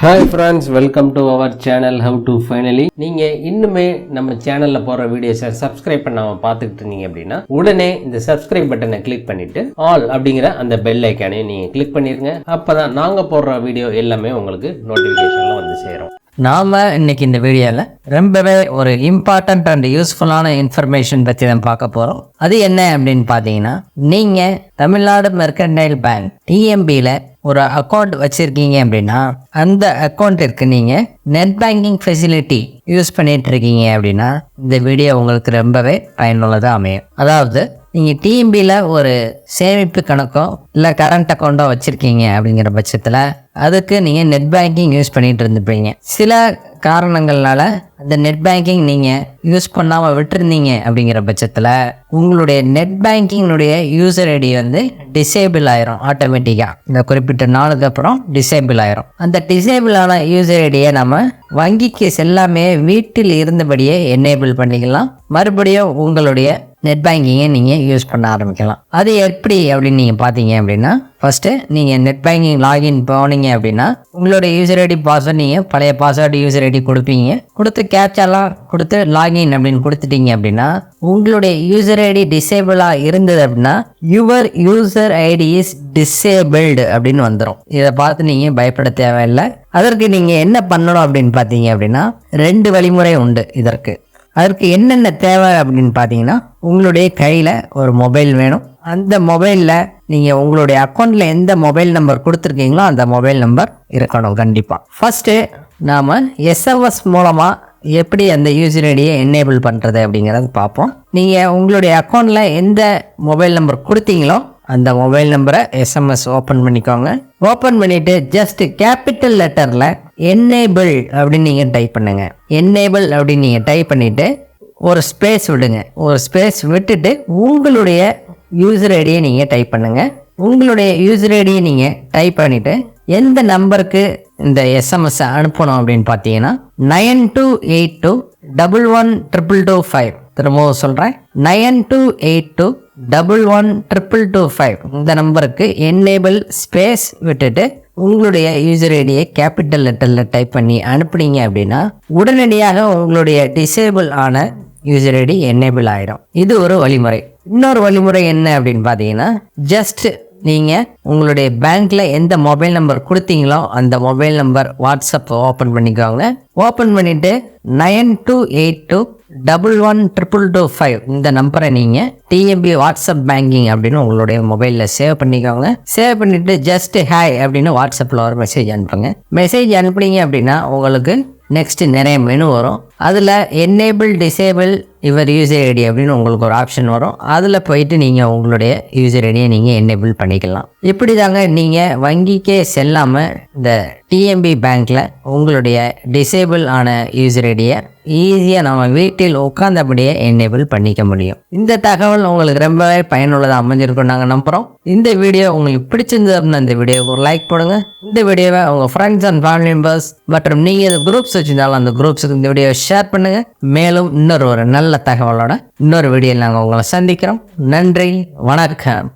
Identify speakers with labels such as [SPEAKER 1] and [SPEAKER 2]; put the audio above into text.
[SPEAKER 1] Hi friends, welcome to our channel How to Finally. நீங்க இன்னுமே நம்ம சேனல்ல போற வீடியோஸை சப்ஸ்கிரைப் பண்ணாம பார்த்துக்கிட்டு இருந்தீங்க அப்படின்னா உடனே இந்த சப்ஸ்கிரைப் பட்டனை கிளிக் பண்ணிட்டு ஆல் அப்படிங்கிற அந்த பெல் ஐக்கானை நீங்க கிளிக் பண்ணிருங்க. அப்பதான் நாங்க போடுற வீடியோ எல்லாமே உங்களுக்கு நோட்டிபிகேஷன்ல வந்து சேரும்.
[SPEAKER 2] நாம் இன்னைக்கு இந்த வீடியோவில் ரொம்பவே ஒரு இம்பார்ட்டண்ட் அண்ட் யூஸ்ஃபுல்லான இன்ஃபர்மேஷன் பற்றி தான் பார்க்க போகிறோம். அது என்ன அப்படின்னு பார்த்தீங்கன்னா, நீங்கள் தமிழ்நாடு மெர்கன்டைல் பேங்க் டிஎம்பியில் ஒரு அக்கௌண்ட் வச்சுருக்கீங்க அப்படின்னா அந்த அக்கௌண்ட்டிற்கு நீங்கள் நெட் பேங்கிங் ஃபெசிலிட்டி யூஸ் பண்ணிட்டு இருக்கீங்க அப்படின்னா இந்த வீடியோ உங்களுக்கு ரொம்பவே பயனுள்ளதாக அமையும். அதாவது நீங்கள் டிஎம்பியில் ஒரு சேமிப்பு கணக்கோ இல்லை கரண்ட் அக்கௌண்ட்டோ வச்சுருக்கீங்க அப்படிங்கிற பட்சத்தில் அதுக்கு நீங்கள் நெட் பேங்கிங் யூஸ் பண்ணிகிட்டு இருந்துப்பீங்க. சில காரணங்கள்னால அந்த நெட் பேங்கிங் நீங்கள் யூஸ் பண்ணாமல் விட்டுருந்தீங்க அப்படிங்கிற பட்சத்தில் உங்களுடைய நெட் பேங்கிங்கினுடைய யூசர் ஐடி வந்து டிசேபிள் ஆயிரும். ஆட்டோமேட்டிக்காக இந்த குறிப்பிட்ட நாளுக்கு அப்புறம் டிசேபிள் ஆயிரும். அந்த டிசேபிள் ஆன யூசர் ஐடியை நம்ம வங்கிக்கு செல்லாமே வீட்டில் இருந்தபடியே எனேபிள் பண்ணிக்கலாம். மறுபடியும் உங்களுடைய நெட் பேங்கிங்கை நீங்கள் யூஸ் பண்ண ஆரம்பிக்கலாம். அது எப்படி அப்படின்னு நீங்கள் பார்த்தீங்க அப்படின்னா, ஃபஸ்ட்டு நீங்கள் நெட் பேங்கிங் லாகின் போனீங்க அப்படின்னா உங்களுடைய யூசர் ஐடி பாஸ்வேர்டு நீங்கள் பழைய பாஸ்வேர்டு யூசர் ஐடி கொடுப்பீங்க. கொடுத்து கேப்சாலாம் கொடுத்து லாகின் அப்படின்னு கொடுத்துட்டீங்க அப்படின்னா உங்களுடைய யூசர் ஐடி டிசேபிளாக இருந்தது அப்படின்னா your user ID is disabled அப்படின்னு வந்துடும். இதை பார்த்து நீங்கள் பயப்பட தேவையில்லை. அதற்கு நீங்கள் என்ன பண்ணணும் அப்படின்னு பார்த்தீங்க அப்படின்னா 2 வழிமுறை உண்டு இதற்கு. அதற்கு என்னென்ன தேவை அப்படின்னு பார்த்தீங்கன்னா, உங்களுடைய கையில் ஒரு மொபைல் வேணும். அந்த மொபைலில் நீங்கள் உங்களுடைய அக்கௌண்ட்டில் எந்த மொபைல் நம்பர் கொடுத்துருக்கீங்களோ அந்த மொபைல் நம்பர் இருக்கணும் கண்டிப்பாக. ஃபஸ்ட்டு நாம் எஸ்எம்எஸ் மூலமாக எப்படி அந்த யூசர் ஐடியை எனேபிள் பண்ணுறது அப்படிங்கிறத பார்ப்போம். நீங்கள் உங்களுடைய அக்கௌண்ட்டில் எந்த மொபைல் நம்பர் கொடுத்தீங்களோ அந்த மொபைல் நம்பரை எஸ்எம்எஸ் ஓப்பன் பண்ணிக்கோங்க. ஓப்பன் பண்ணிவிட்டு ஜஸ்ட் கேபிட்டல் லெட்டரில் என்னேபிள் அப்படின்னு நீங்கள் டைப் பண்ணுங்க. என்னேபிள் அப்படின்னு நீங்கள் டைப் பண்ணிவிட்டு ஒரு ஸ்பேஸ் விடுங்க. ஒரு ஸ்பேஸ் விட்டுட்டு உங்களுடைய யூசர் ஐடியை நீங்கள் டைப் பண்ணுங்கள். உங்களுடைய யூசர் ஐடியை நீங்கள் டைப் பண்ணிவிட்டு எந்த நம்பருக்கு இந்த எஸ்எம்எஸ் அனுப்பணும் அப்படின்னு பார்த்தீங்கன்னா 9282112225. திரும்பவும் சொல்கிறேன், 9282112225 இந்த நம்பருக்கு என்னேபிள் ஸ்பேஸ் விட்டுட்டு உங்களுடைய யூசர் ஐடியை கேபிட்டல் லெட்டரில் டைப் பண்ணி அனுப்புனீங்க அப்படின்னா உடனடியாக உங்களுடைய டிசேபிள் ஆன யூசர் ஐடி என்னேபிள் ஆகிடும். இது ஒரு வழிமுறை. இன்னொரு வழிமுறை என்ன அப்படின்னு பார்த்தீங்கன்னா, ஜஸ்ட் நீங்கள் உங்களுடைய பேங்க்கில் எந்த மொபைல் நம்பர் கொடுத்தீங்களோ அந்த மொபைல் நம்பர் வாட்ஸ்அப் ஓப்பன் பண்ணிக்கோங்க. ஓப்பன் பண்ணிவிட்டு 9282112225 இந்த நம்பரை நீங்கள் டிஎம்பி வாட்ஸ்அப் பேங்கிங் அப்படின்னு உங்களுடைய மொபைலில் சேவ் பண்ணிக்கோங்க. சேவ் பண்ணிவிட்டு ஜஸ்ட் ஹாய் அப்படின்னு வாட்ஸ்அப்பில் ஒரு மெசேஜ் அனுப்புங்க. மெசேஜ் அனுப்புனீங்க அப்படின்னா உங்களுக்கு நெக்ஸ்ட் நிறைய மெனு வரும். அதில் enable disable your user ID அப்படின்னு உங்களுக்கு ஒரு ஆப்ஷன் வரும். அதில் போயிட்டு நீங்கள் உங்களுடைய யூசர் ஐடியை நீங்கள் என்னேபிள் பண்ணிக்கலாம். இப்படி தாங்க நீங்கள் வங்கிக்கே செல்லாமல் இந்த டிஎம்பி பேங்க்கில் உங்களுடைய டிசேபிள் ஆன யூசர் ஐடியை ஈஸியாக நம்ம வீட்டில் உட்கார்ந்தபடியே என்னேபிள் பண்ணிக்க முடியும். இந்த தகவல் உங்களுக்கு ரொம்பவே பயனுள்ளதாக அமைஞ்சிருக்கும் நாங்கள் நம்புகிறோம். இந்த வீடியோ உங்களுக்கு பிடிச்சிருந்தது அப்படின்னா இந்த வீடியோவுக்கு ஒரு லைக் போடுங்க. இந்த வீடியோவை உங்கள் ஃப்ரெண்ட்ஸ் அண்ட் ஃபேமிலி மெம்பர்ஸ் மற்றும் நீங்கள் குரூப்ஸ் வச்சுருந்தாலும் அந்த குரூப்ஸுக்கு இந்த வீடியோவை ஷேர் பண்ணுங்கள். மேலும் இன்னொரு நல்ல தகவலோட இன்னொரு வீடியோவில் நாங்கள் உங்களை சந்திக்கிறோம். நன்றி, வணக்கம்.